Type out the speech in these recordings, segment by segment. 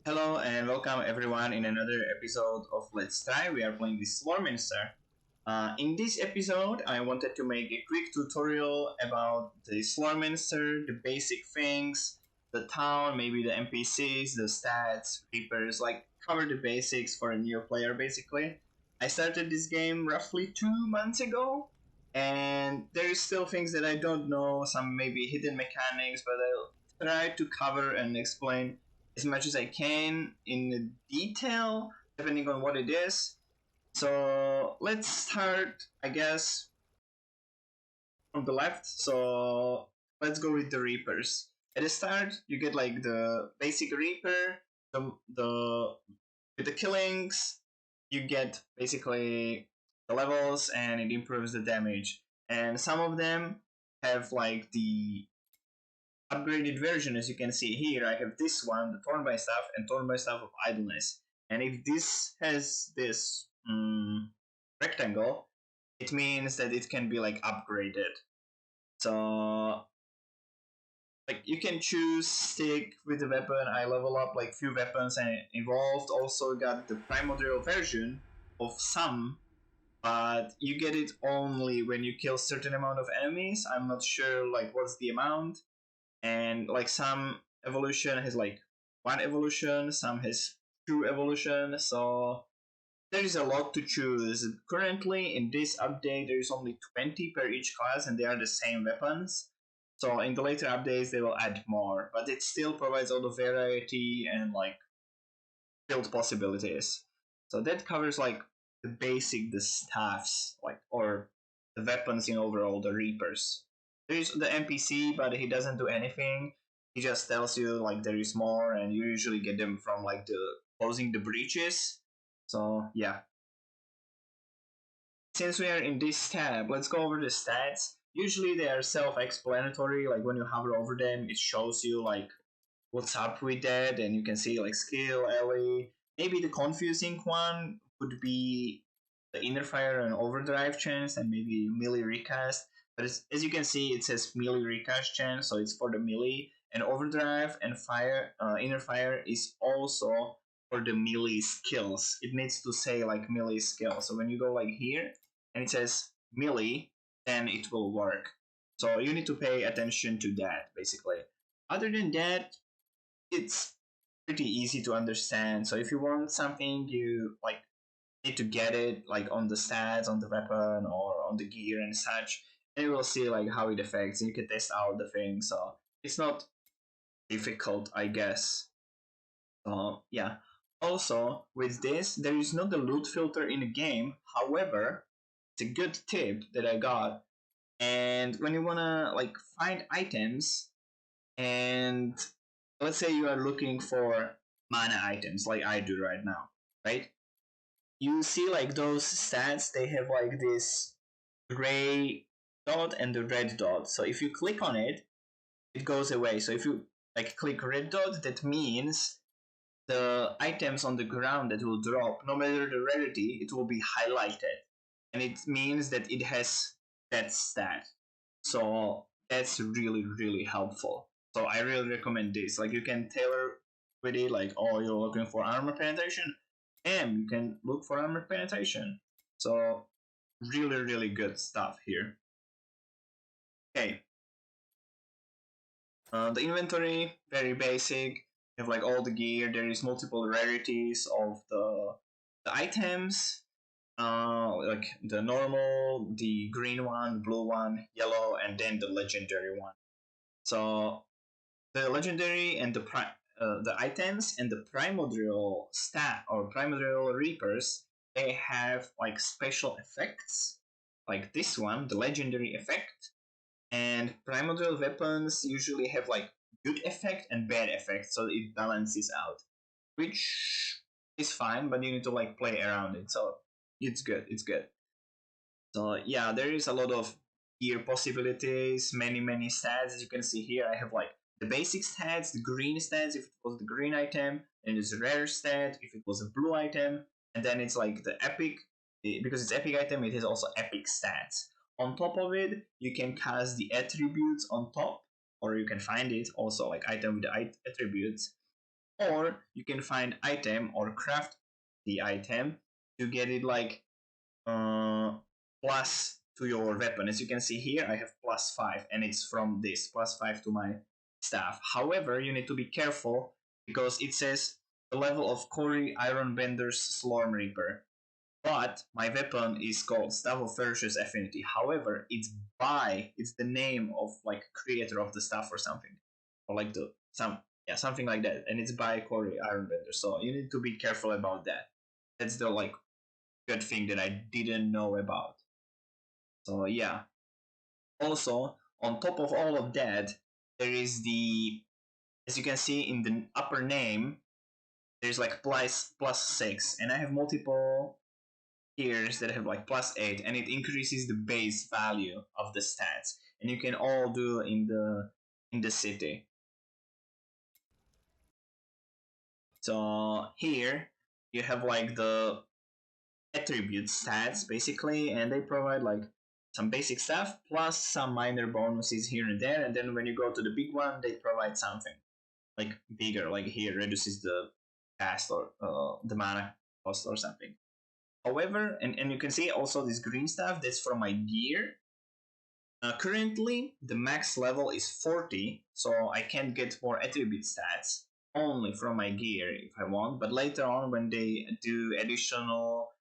Hello and welcome everyone in another episode of Let's Try. We are playing this Slormancer. In this episode, I wanted to make a quick tutorial about the Slormancer, the basic things, the town, maybe the NPCs, the stats, Reapers, like cover the basics for a new player basically. I started this game roughly 2 months ago, and there is still things that I don't know, some maybe hidden mechanics, but I'll try to cover and explain as much as I can in detail, depending on what it is. So let's start, I guess, from the left. So let's go with the Reapers. At the start, you get like the basic Reaper, the with the killings, you get basically the levels and it improves the damage. And some of them have like the upgraded version. As you can see here, I have this one, the Torn by Staff and Torn by Staff of Idleness. And if this has this rectangle, it means that it can be like upgraded. So like you can choose stick with the weapon. I level up like few weapons and evolved. Also got the primordial version of some, but you get it only when you kill certain amount of enemies. I'm not sure like what's the amount, and like some evolution has like one evolution, some has two evolution, so there is a lot to choose. Currently in this update there is only 20 per each class and they are the same weapons, so in the later updates they will add more, but it still provides all the variety and like build possibilities. So that covers like the basic, the staffs, like, or the weapons in overall, the Reapers. There is the NPC, but he doesn't do anything. He just tells you like there is more, and you usually get them from like the closing the breaches. So yeah. Since we are in this tab, let's go over the stats. Usually they are self-explanatory. Like when you hover over them, it shows you like what's up with that, and you can see like skill, ally. Maybe the confusing one would be the inner fire and overdrive chance, and maybe melee recast. But as you can see, it says melee recast chance, so it's for the melee. And overdrive and fire, inner fire is also for the melee skills. It needs to say like melee skill. So when you go like here and it says melee, then it will work. So you need to pay attention to that basically. Other than that, it's pretty easy to understand. So if you want something, you like need to get it like on the stats, on the weapon, or on the gear and such, and you will see like how it affects. And you can test out the thing. So it's not difficult, I guess. Yeah. Also, with this, there is not a loot filter in the game. However, it's a good tip that I got. And when you wanna like find items, and let's say you are looking for mana items like I do right now, right? You see like those stats, they have like this gray dot and the red dot. So if you click on it, it goes away. So if you like click red dot, that means the items on the ground that will drop, no matter the rarity, it will be highlighted. And it means that it has that stat. So that's really, really helpful. So I really recommend this. Like you can tailor with it, like, oh, you're looking for armor penetration, and you can look for armor penetration. So really, really good stuff here. Okay, the inventory, very basic. You have like all the gear. There is multiple rarities of the items. Like the normal, the green one, blue one, yellow, and then the legendary one. So the legendary and the items and the primordial stat or primordial reapers, they have like special effects, like this one, the legendary effect. And primordial weapons usually have like good effect and bad effect, so it balances out, which is fine, but you need to like play around it. So it's good. It's good. So yeah, there is a lot of gear possibilities, many stats. As you can see here, I have like the basic stats, the green stats if it was the green item, and it's a rare stat if it was a blue item, and then it's like the epic, because it's epic item, it has also epic stats. On top of it, you can cast the attributes on top, or you can find it also like item with the attributes. or you can find item or craft the item to get it like plus to your weapon. As you can see here, I have +5, and it's from this +5 to my staff. However, you need to be careful because it says the level of Cory Ironbender's Slorm Reaper. But my weapon is called Staff of Ferocious Affinity. However, it's the name of like creator of the staff or something, or like something like that, and it's by Cory Ironbender. So you need to be careful about that. That's the like good thing that I didn't know about. So yeah. Also, on top of all of that, there is as you can see in the upper name, there's like +6, and I have multiple tiers that have like +8, and it increases the base value of the stats, and you can all do in the city. So here you have like the attribute stats basically, and they provide like some basic stuff plus some minor bonuses here and there, and then when you go to the big one, they provide something like bigger, like here reduces the cast or the mana cost or something. However, and you can see also this green stuff, that's from my gear. Currently, the max level is 40, so I can't get more attribute stats only from my gear if I want, but later on when they do additional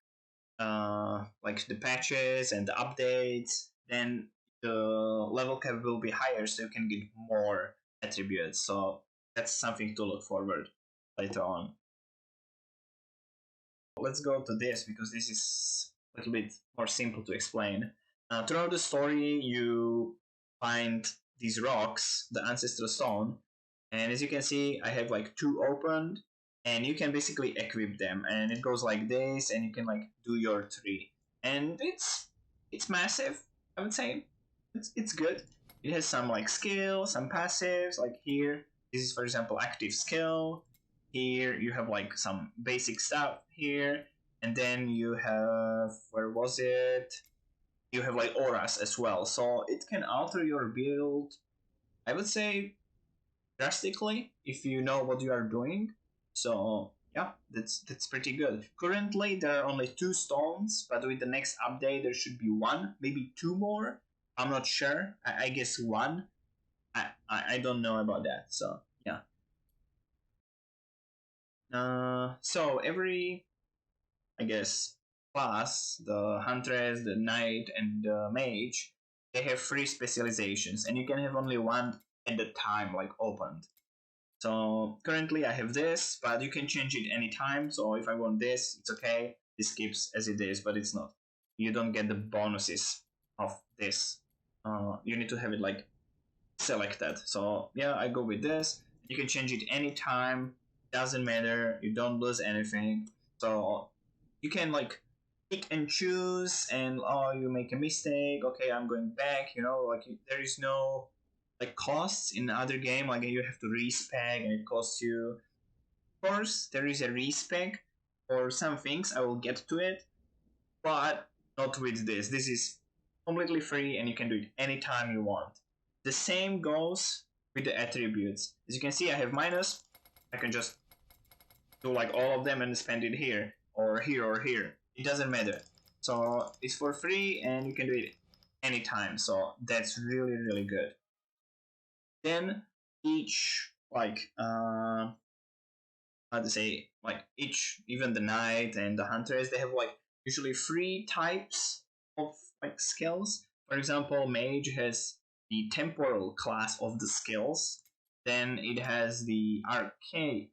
like the patches and the updates, then the level cap will be higher, so you can get more attributes. So that's something to look forward later on. Let's go to this because this is a little bit more simple to explain. Throughout the story, you find these rocks, the ancestral stone, and as you can see, I have like 2 opened, and you can basically equip them, and it goes like this, and you can like do your tree, and it's massive. I would say it's good. It has some like skill, some passives. Like here, this is for example active skill. Here you have like some basic stuff here, and then you have, where was it? You have like auras as well, so it can alter your build, I would say, drastically if you know what you are doing. So yeah, that's pretty good. Currently there are only 2 stones, but with the next update there should be 1, maybe 2 more. I'm not sure. I guess 1. I don't know about that. So yeah. So every, I guess, class, the huntress, the knight, and the mage, they have 3 specializations, and you can have only 1 at a time, like opened. So currently I have this, but you can change it anytime. So if I want this, it's okay. This keeps as it is, but it's not. You don't get the bonuses of this. You need to have it like selected. So yeah, I go with this. You can change it anytime. Doesn't matter. You don't lose anything. So you can like pick and choose, and you make a mistake. Okay, I'm going back. Like there is no like costs in other game, like you have to respec and it costs you. Of course there is a respec for some things, I will get to it, but not with this is completely free and you can do it anytime you want. The same goes with the attributes. As you can see, I have minus. I can just do like all of them and spend it here or here or here, it doesn't matter. So it's for free and you can do it anytime, so that's really really good. Then each like how to say, like each, even the knight and the hunters, they have like usually 3 types of like skills. For example, mage has the temporal class of the skills, then it has the arcanic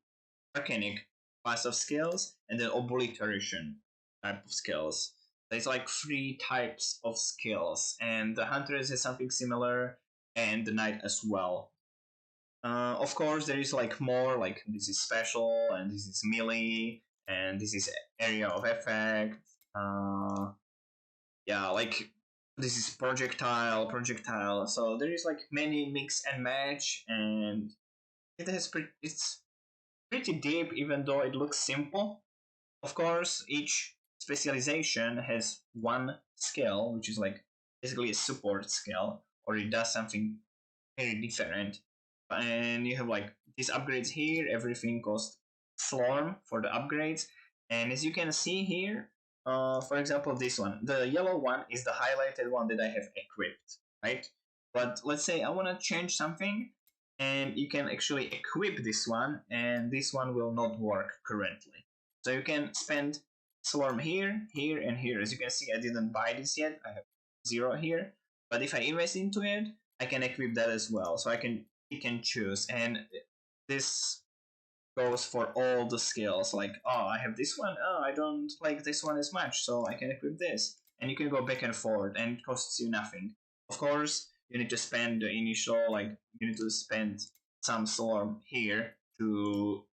class of skills, and then obliteration type of skills. There's like 3 types of skills, and the hunters has something similar, and the knight as well. Of course, there is like more, like this is special, and this is melee, and this is area of effect. Yeah, like this is projectile. So there is like many mix and match, and it's pretty deep, even though it looks simple. Of course, each specialization has 1 skill, which is like basically a support skill, or it does something very different. And you have like these upgrades here, everything costs Slorm for the upgrades. And as you can see here, for example, this one, the yellow one is the highlighted one that I have equipped, right? But let's say I want to change something, and you can actually equip this one, and this one will not work currently. So you can spend Slorm here, here, and here. As you can see, I didn't buy this yet. I have 0 here. But if I invest into it, I can equip that as well. So I can pick and choose. And this goes for all the skills. Like, oh, I have this one. Oh, I don't like this one as much, so I can equip this. And you can go back and forth, and it costs you nothing. Of course, you need to spend the initial, like, you need to spend some Slorm here to,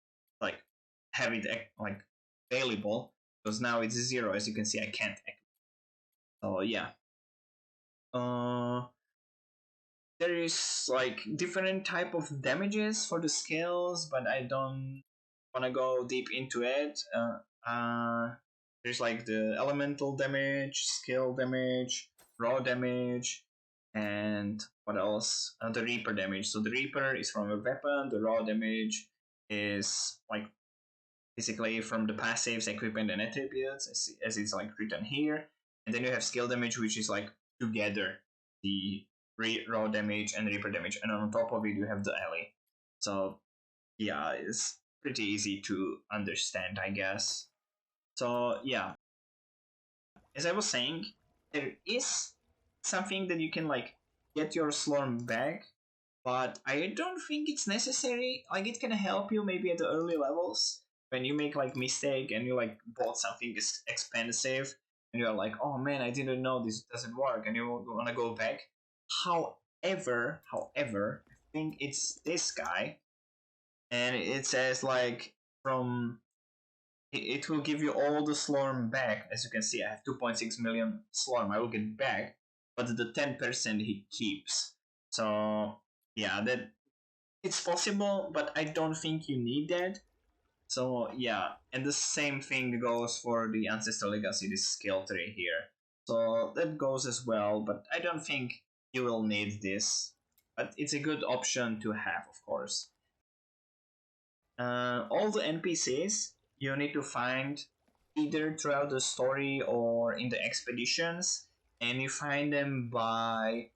like, have it, like, available. Because now it's 0, as you can see, I can't equip. So, yeah. There is like different type of damages for the skills, but I don't want to go deep into it. There's like the elemental damage, skill damage, raw damage, and what else? The Reaper damage. So the Reaper is from a weapon. The raw damage is like basically from the passives, equipment, and attributes, as it's like written here. And then you have skill damage, which is like together the raw damage and Reaper damage, and on top of it you have the ally. So yeah, it's pretty easy to understand, I guess. So yeah, as I was saying, there is something that you can like get your Slorm back, but I don't think it's necessary. Like, it can help you maybe at the early levels when you make like mistake and you like bought something expensive and you're like, oh man, I didn't know this doesn't work, and you want to go back. However, I think it's this guy, and it says like from it will give you all the Slorm back. As you can see, I have 2.6 million Slorm. I will get back, but the 10% he keeps. So yeah, that it's possible, but I don't think you need that. So yeah, and the same thing goes for the Ancestor Legacy, this skill tree here. So that goes as well, but I don't think you will need this. But it's a good option to have, of course. All the NPCs you need to find either throughout the story or in the expeditions, and you find them by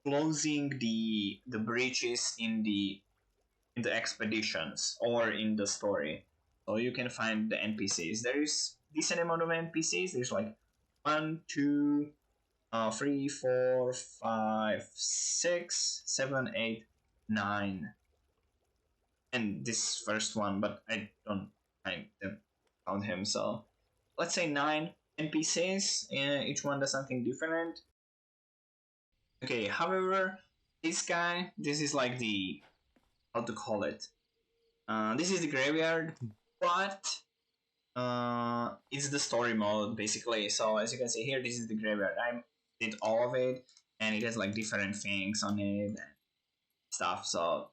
closing the breaches in the expeditions or in the story. So you can find the NPCs. There is decent amount of NPCs. There's like 1, 2, 3, 4, 5, 6, 7, 8, 9, and this first one, but I don't count him. So let's say 9 NPCs. Each one does something different. Okay. However, this guy, this is like the, how to call it. This is the graveyard, but it's the story mode basically. So as you can see here, this is the graveyard. I did all of it, and it has like different things on it and stuff. So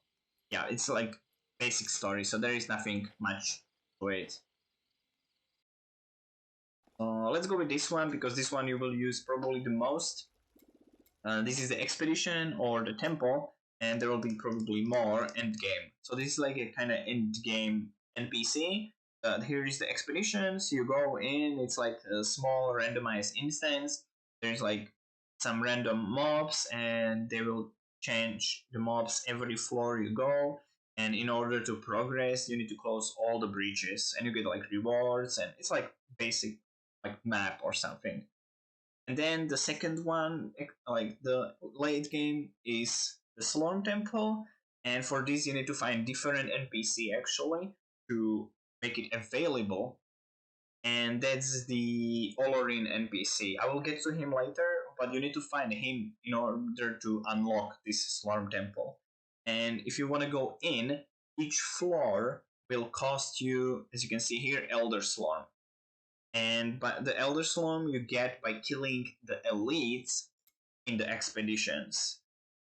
yeah, it's like basic story. So there is nothing much to it. Let's go with this one, because this one you will use probably the most. This is the expedition or the temple, and there will be probably more end game. So this is like a kind of end game NPC. Here is the expeditions. You go in. It's like a small randomized instance. There's like some random mobs, and they will change the mobs every floor you go. And in order to progress, you need to close all the breaches, and you get like rewards, and it's like basic like map or something. And then the second one, like the late game, is the Slorm Temple. And for this, you need to find different NPC actually to make it available. And that's the Olorin NPC. I will get to him later, but you need to find him in order to unlock this Slorm Temple. And if you want to go in, each floor will cost you, as you can see here, Elder Slorm. And by the Elder Slorm you get by killing the elites in the expeditions.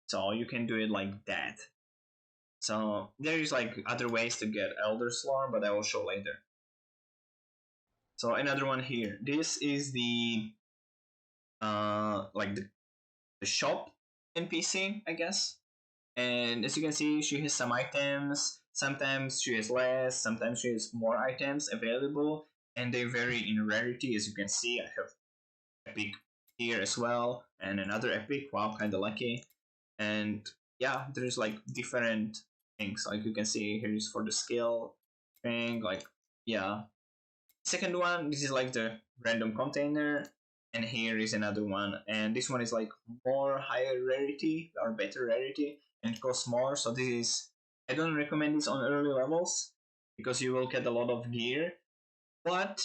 So you can do it like that. So there is like other ways to get Elder Slorm, but I will show later. So another one here. This is the like the shop NPC, I guess. And as you can see, she has some items. Sometimes she has less, sometimes she has more items available, and they vary in rarity. As you can see, I have epic here as well, and another epic. Wow, kind of lucky. And yeah, there's like different things. Like you can see here is for the skill thing. Like yeah, second one, this is like the random container, and here is another one, and this one is like more higher rarity or better rarity, and it costs more. So this is, I don't recommend this on early levels because you will get a lot of gear, but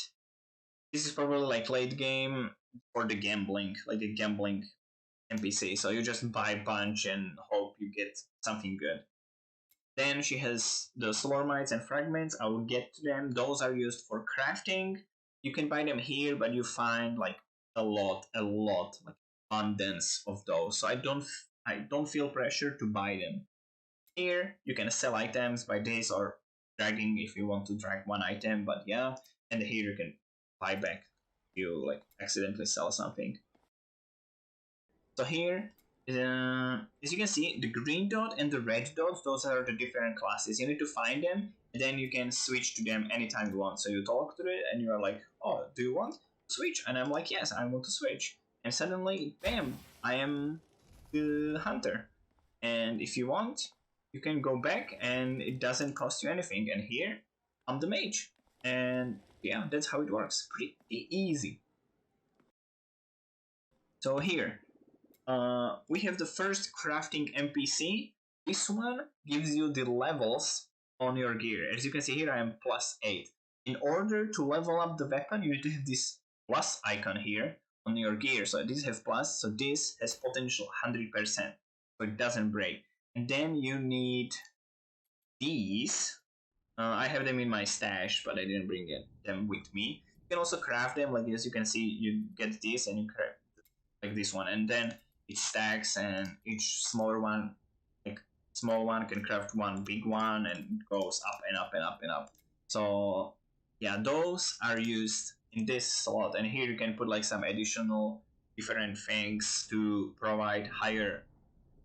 this is probably like late game for the gambling, like a gambling NPC. So you just buy a bunch and hope you get something good. Then she has the Slormites and Fragments. I will get to them. Those are used for crafting. You can buy them here, but you find like a lot, like abundance of those. So I don't feel pressure to buy them. Here you can sell items by this or dragging if you want to drag one item. But yeah, and here you can buy back if you like accidentally sell something. So here, as you can see, the green dot and the red dot, those are the different classes. You need to find them, and then you can switch to them anytime you want. So you talk to it, and you are like, oh, do you want to switch? And I'm like, yes, I want to switch. And suddenly, bam, I am the hunter. And if you want, you can go back, and it doesn't cost you anything. And here, I'm the mage. And yeah, that's how it works. Pretty easy. So here, we have the first crafting NPC. This one gives you the levels on your gear. As you can see here, I am +8. In order to level up the weapon, you need to have this plus icon here on your gear. So this has plus, so this has potential 100%, so it doesn't break. And then you need these. I have them in my stash, but I didn't bring them with me. You can also craft them, like as you can see, you get this and you craft like this one, and then it stacks, and each smaller one, like small one, can craft one big one, and it goes up and up and up and up. So yeah, those are used in this slot, and here you can put like some additional different things to provide higher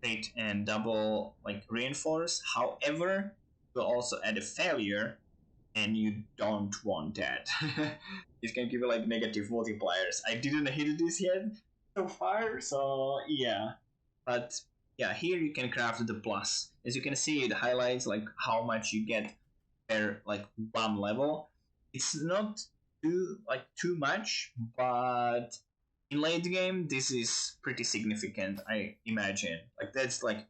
crit and double like reinforce. However, will also add a failure, and you don't want that. It can give you like negative multipliers. I didn't hit this yet so far, so yeah. But yeah, here you can craft the plus. As you can see, it highlights like how much you get per like one level. It's not too much, but in late game this is pretty significant, I imagine. Like that's like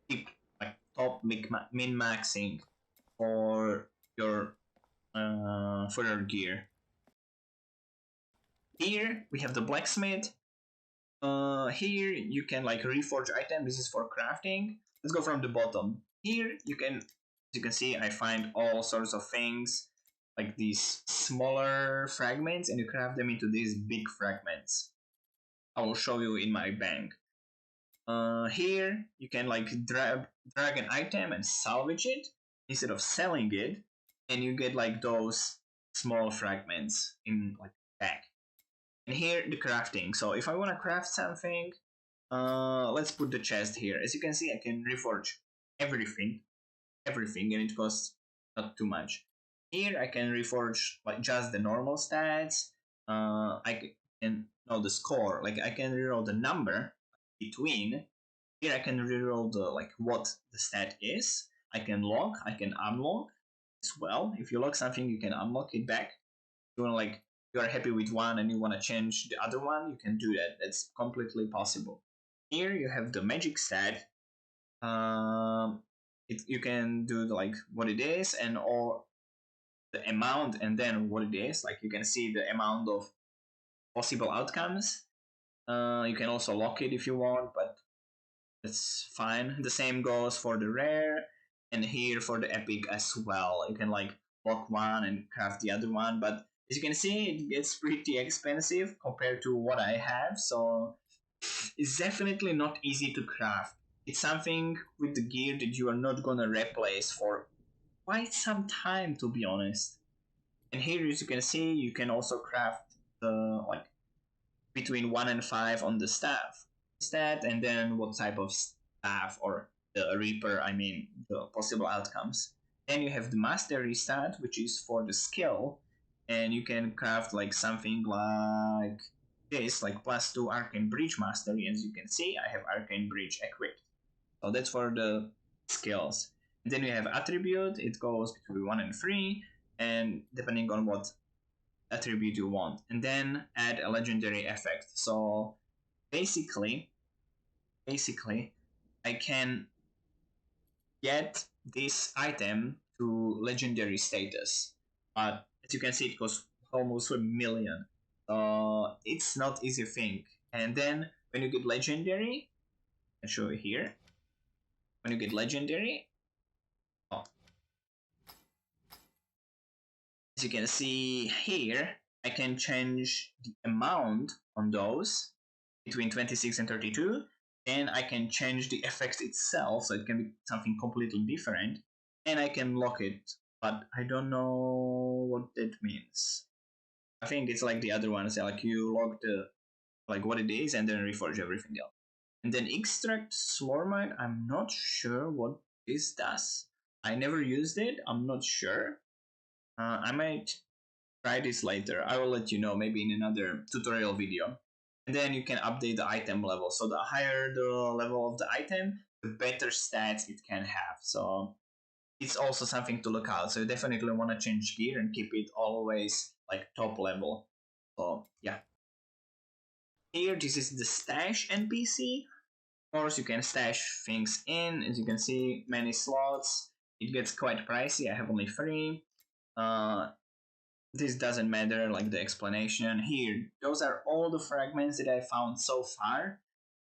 keep like top min maxing for your gear. Here we have the blacksmith. Here you can like reforge item. This is for crafting. Let's go from the bottom. Here you can, as you can see, I find all sorts of things like these smaller fragments, and you craft them into these big fragments. I will show you in my bank. Here you can like drag an item and salvage it instead of selling it, and you get like those small fragments in like back. And here the crafting. So if I want to craft something, let's put the chest here. As you can see, I can reforge everything, and it costs not too much. Here I can reforge like just the normal stats. I can know the score. Like I can reroll the number between. Here I can reroll the like what the stat is. I can lock. I can unlock as well. If you lock something, you can unlock it back. If you want to like, you are happy with one and you want to change the other one, you can do that. That's completely possible. Here you have the magic stat. You can do like what it is and or the amount, and then what it is. Like you can see the amount of possible outcomes. You can also lock it if you want, but that's fine. The same goes for the rare, and here for the epic as well. You can like lock one and craft the other one, but as you can see, it gets pretty expensive compared to what I have, so it's definitely not easy to craft. It's something with the gear that you are not gonna replace for quite some time, to be honest. And here, as you can see, you can also craft the like between 1 and 5 on the staff stat, and then what type of staff or the Reaper, I mean the possible outcomes. Then you have the Mastery stat, which is for the skill, and you can craft like something like this, like +2 Arcane Breach Mastery. As you can see, I have Arcane Breach equipped. So that's for the skills. And then you have attribute, it goes between 1 and 3, and depending on what attribute you want. And then add a legendary effect. So basically, I can get this item to legendary status. But as you can see, it costs almost 1 million. It's not easy thing. And then when you get legendary, I'll show you here. When you get legendary, oh, as you can see here, I can change the amount on those between 26 and 32, and I can change the effect itself, so it can be something completely different, and I can lock it, but I don't know what that means. I think it's like the other ones, like you lock the like what it is and then reforge everything else. And then extract Slormine, I'm not sure what this does. I never used it, I'm not sure. I might try this later. I will let you know, maybe in another tutorial video. And then you can update the item level. So the higher the level of the item, the better stats it can have. So it's also something to look out. So you definitely want to change gear and keep it always like top level. So yeah. Here, this is the stash NPC. Of course, you can stash things in. As you can see, many slots. It gets quite pricey. I have only 3. This doesn't matter, like the explanation. Here, those are all the fragments that I found so far.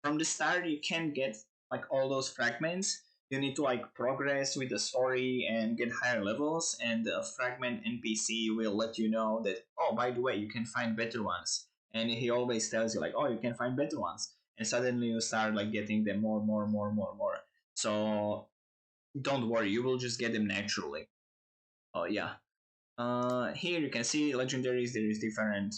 From the start, you can get like all those fragments. You need to like progress with the story and get higher levels, and the Fragment NPC will let you know that, oh, by the way, you can find better ones. And he always tells you like, oh, you can find better ones. And suddenly you start like getting them more. So don't worry, you will just get them naturally. Oh yeah. Here you can see legendaries. There is different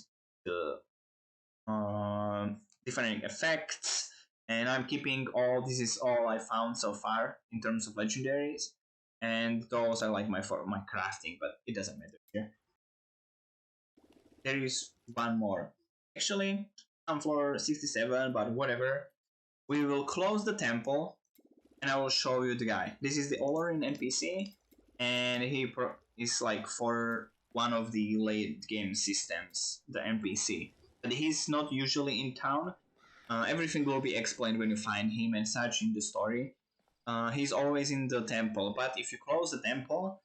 different effects, and I'm keeping all. This is all I found so far in terms of legendaries, and those are like for my crafting, but it doesn't matter here. There is one more. Actually, I'm floor 67, but whatever. We will close the temple, and I will show you the guy. This is the Olorin NPC, and he is like for one of the late game systems, the NPC. But he's not usually in town. Everything will be explained when you find him and such in the story. He's always in the temple, but if you close the temple,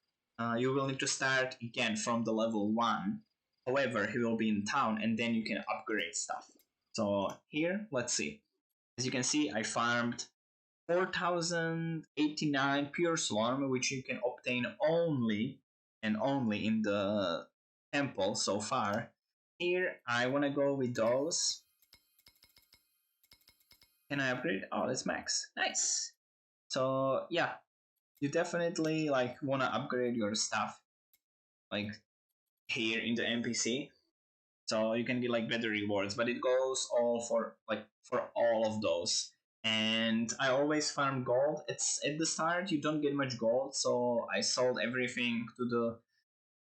you will need to start again from the level 1. However, he will be in town, and then you can upgrade stuff. So here, let's see. As you can see, I farmed 4089 pure slorm, which you can obtain only and only in the temple so far. Here, I want to go with those. Can I upgrade? Oh, that's max. Nice. So yeah, you definitely like want to upgrade your stuff like here in the NPC. So you can get like better rewards, but it goes all for like for all of those. And I always farm gold. It's at the start you don't get much gold, so I sold everything to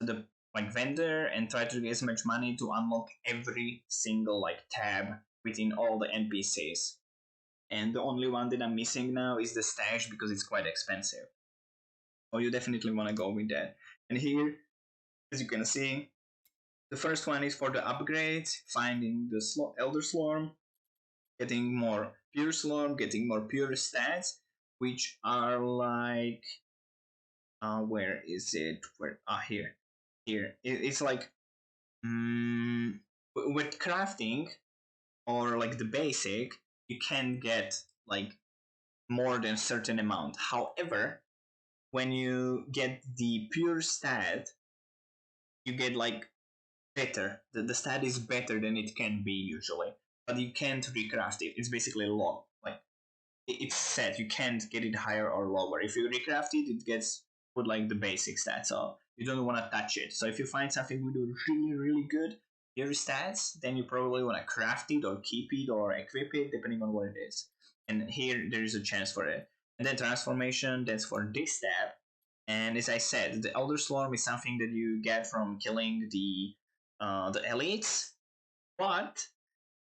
the like vendor and tried to get as much money to unlock every single like tab within all the NPCs. And the only one that I'm missing now is the stash because it's quite expensive. So you definitely want to go with that. And here, as you can see, the first one is for the upgrades, finding the Elder Slorm, getting more Pure Slorm, getting more Pure Stats, which are like, where is it? Here. It's like, with crafting, or like the basic, you can get like more than a certain amount. However, when you get the pure stat, you get like better. The stat is better than it can be usually, but you can't recraft it. It's basically low. Like it's set. You can't get it higher or lower. If you recraft it, it gets put like the basic stat. So you don't want to touch it. So if you find something with really good pure stats, then you probably want to craft it or keep it or equip it, depending on what it is. And here there is a chance for it. And then transformation, that's for this tab. And as I said, the Elder Swarm is something that you get from killing the elites. But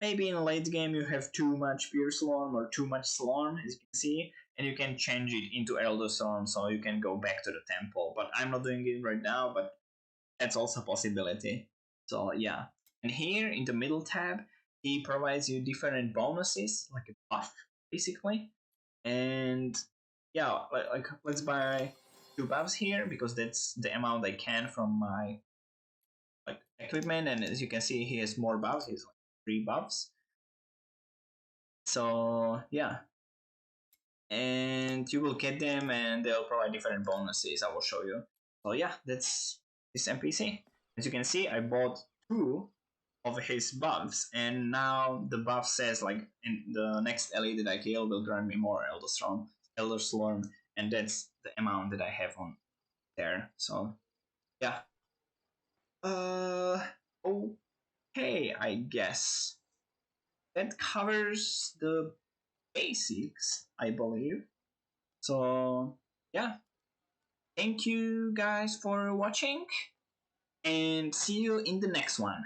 maybe in a late game you have too much Pure Swarm or too much Swarm, as you can see, and you can change it into Elder Swarm so you can go back to the temple. But I'm not doing it right now, but that's also a possibility. So yeah. And here in the middle tab, he provides you different bonuses, like a buff, basically. And yeah, like let's buy 2 buffs here because that's the amount I can from my like equipment. And as you can see, he has more buffs. He's like 3 buffs. So yeah, and you will get them, and they'll provide different bonuses. I will show you. So yeah, that's this NPC. As you can see, I bought 2 of his buffs, and now the buff says like in the next elite that I kill will grant me more Elder Swarm, and that's the amount that I have on there. So yeah. Uh okay, I guess that covers the basics, I believe. So yeah, thank you guys for watching, and see you in the next one.